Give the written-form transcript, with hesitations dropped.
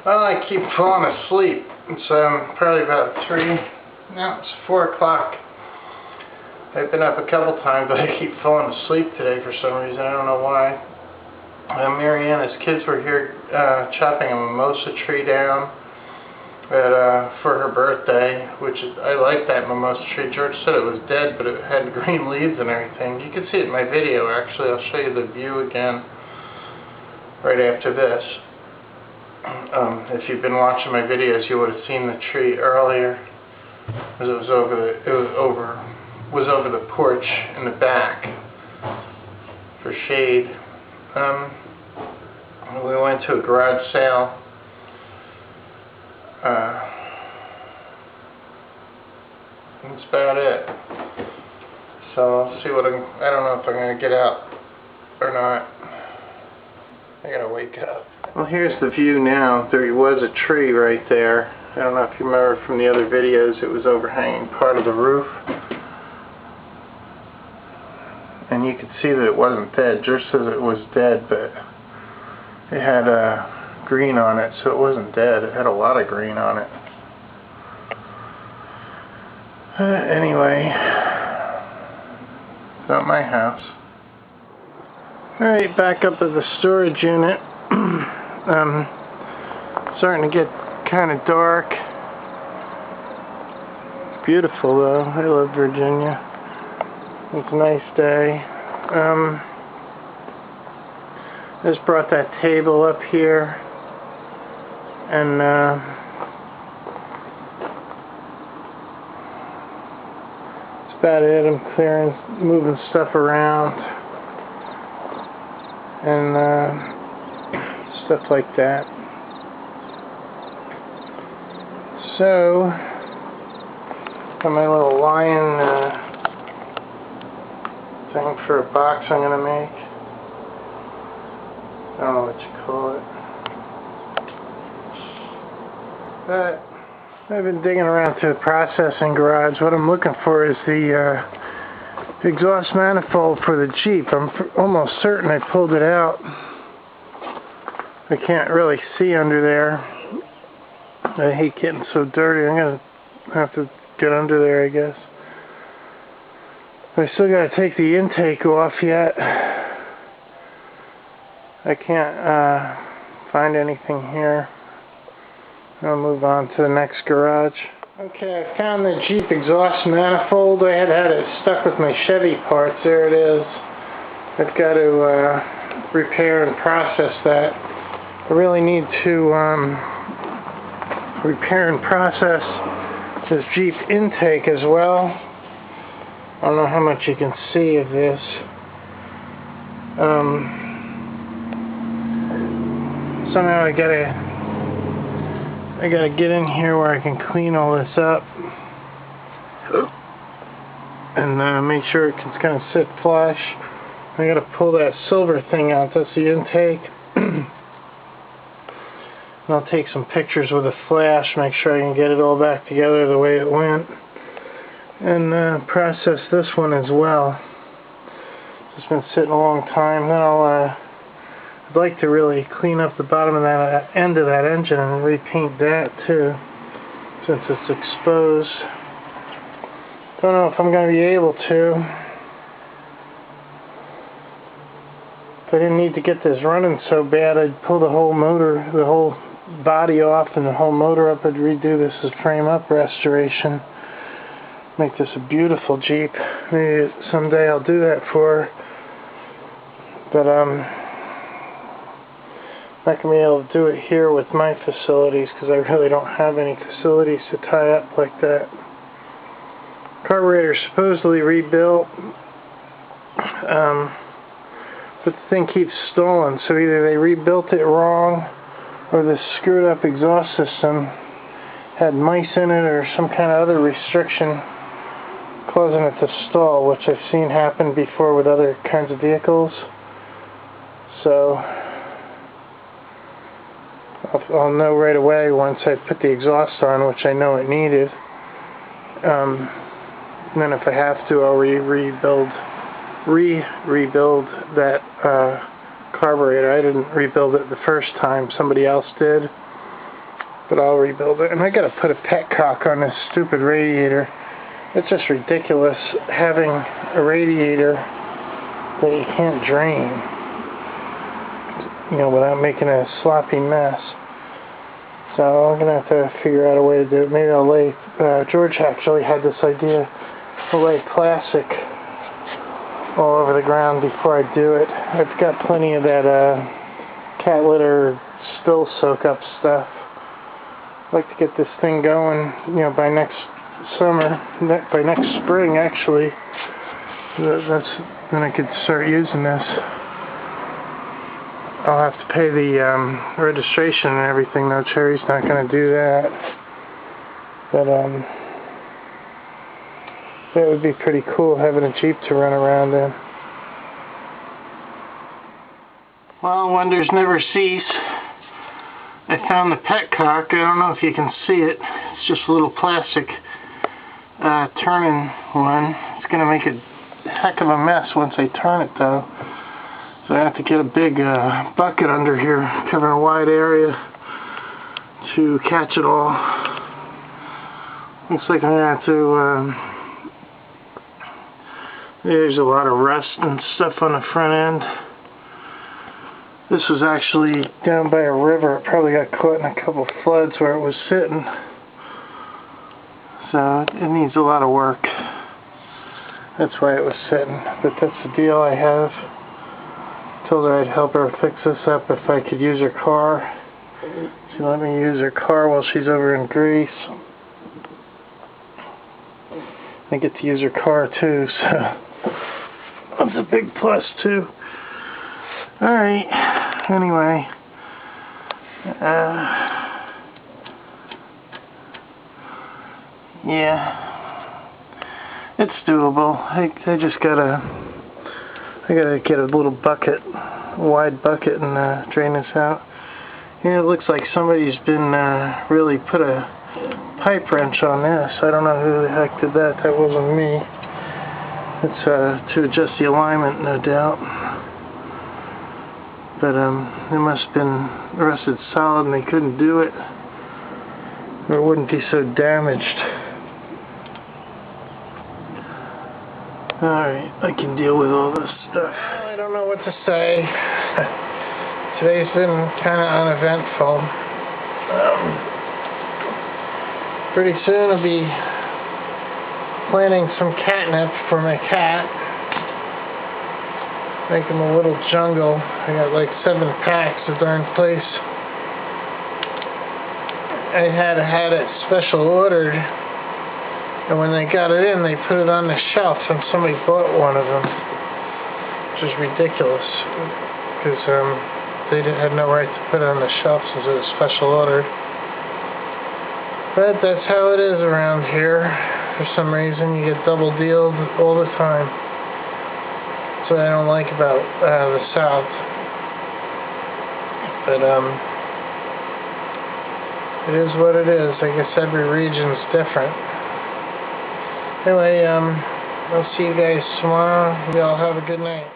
Well, I keep falling asleep. It's probably about 3, no, it's 4 o'clock. I've been up a couple times, but I keep falling asleep today for some reason. I don't know why. Marianne's kids were here chopping a mimosa tree down for her birthday, which I like that mimosa tree. George said it was dead, but it had green leaves and everything. You can see it in my video, actually. I'll show you the view again right after this. If you've been watching my videos, you would have seen the tree earlier, because it was over the porch in the back for shade. We went to a garage sale. That's about it. So I'll see what I don't know if I'm going to get out or not. I gotta wake up. Well, here's the view now. There was a tree right there. I don't know if you remember from the other videos, it was overhanging part of the roof. And you could see that it wasn't dead. George says it was dead, but it had green on it, so it wasn't dead. It had a lot of green on it. Anyway, it's not my house. Alright, back up at the storage unit. Starting to get kind of dark. It's beautiful though. I love Virginia. It's a nice day. Just brought that table up here, and that's about it. I'm moving stuff around, and stuff like that. So, got my little lion thing for a box I'm going to make. I don't know what you call it. But I've been digging around through the processing garage. What I'm looking for is the exhaust manifold for the Jeep. I'm almost certain I pulled it out. I can't really see under there. I hate getting so dirty. I'm going to have to get under there, I guess. I still got to take the intake off yet. I can't find anything here. I'll move on to the next garage. Okay, I found the Jeep exhaust manifold. I had it stuck with my Chevy parts. There it is. I've got to repair and process that. I really need to repair and process this Jeep intake as well. I don't know how much you can see of this. Somehow I gotta get in here where I can clean all this up and make sure it can kind of sit flush. I gotta pull that silver thing out. That's the intake. And I'll take some pictures with a flash, make sure I can get it all back together the way it went, and process this one as well. It's been sitting a long time. Then I'd like to really clean up the bottom of that end of that engine and repaint that too, since it's exposed. Don't know if I'm going to be able to. If I didn't need to get this running so bad, I'd pull the whole motor, the whole body off and the whole motor up. I'd redo this as frame-up restoration. Make this a beautiful Jeep. Maybe someday I'll do that for her. But not going to be able to do it here with my facilities, because I really don't have any facilities to tie up like that. Carburetor supposedly rebuilt, but the thing keeps stalling, so either they rebuilt it wrong or this screwed up exhaust system had mice in it or some kind of other restriction causing it to stall, which I've seen happen before with other kinds of vehicles. So I'll know right away once I put the exhaust on, which I know it needed. And then if I have to, I'll rebuild that carburetor. I didn't rebuild it the first time, somebody else did. but I'll rebuild it. And I gotta put a petcock on this stupid radiator. It's just ridiculous having a radiator that you can't drain, you know, without making a sloppy mess. So I'm gonna have to figure out a way to do it. Maybe I'll lay, George actually had this idea, to lay plastic all over the ground before I do it. I've got plenty of that cat litter spill soak up stuff. I'd like to get this thing going, you know, by next summer, by next spring actually. Then I could start using this. I'll have to pay the registration and everything though. Cherry's not going to do that. But that would be pretty cool, having a Jeep to run around in. Well, wonders never cease. I found the petcock. I don't know if you can see it. It's just a little plastic turning one. It's going to make a heck of a mess once I turn it though. So I have to get a big bucket under here, covering a wide area to catch it all. Looks like I'm going to have to, there's a lot of rust and stuff on the front end. This was actually down by a river. It probably got caught in a couple floods where it was sitting. So it needs a lot of work. That's why it was sitting. But that's the deal I have. Told her I'd help her fix this up if I could use her car. She let me use her car while she's over in Greece. I get to use her car too, so that's a big plus too. Alright, anyway. Yeah. It's doable. I just gotta get a little bucket, a wide bucket, and drain this out. Yeah, it looks like somebody's been really put a pipe wrench on this. I don't know who the heck did that. That wasn't me. It's to adjust the alignment, no doubt. But it must have been rusted solid and they couldn't do it, or it wouldn't be so damaged. Alright, I can deal with all this stuff. I don't know what to say. Today's been kind of uneventful. Pretty soon I'll be planting some catnip for my cat. Make him a little jungle. I got like 7 packs of darn place. I had it special ordered. And when they got it in, they put it on the shelf, and somebody bought one of them, which is ridiculous, because they had no right to put it on the shelf since it was special ordered. But that's how it is around here. For some reason, you get double dealed all the time. That's what I don't like about the South. But it is what it is. I guess every region's different. Anyway, I'll see you guys tomorrow. Y'all have a good night.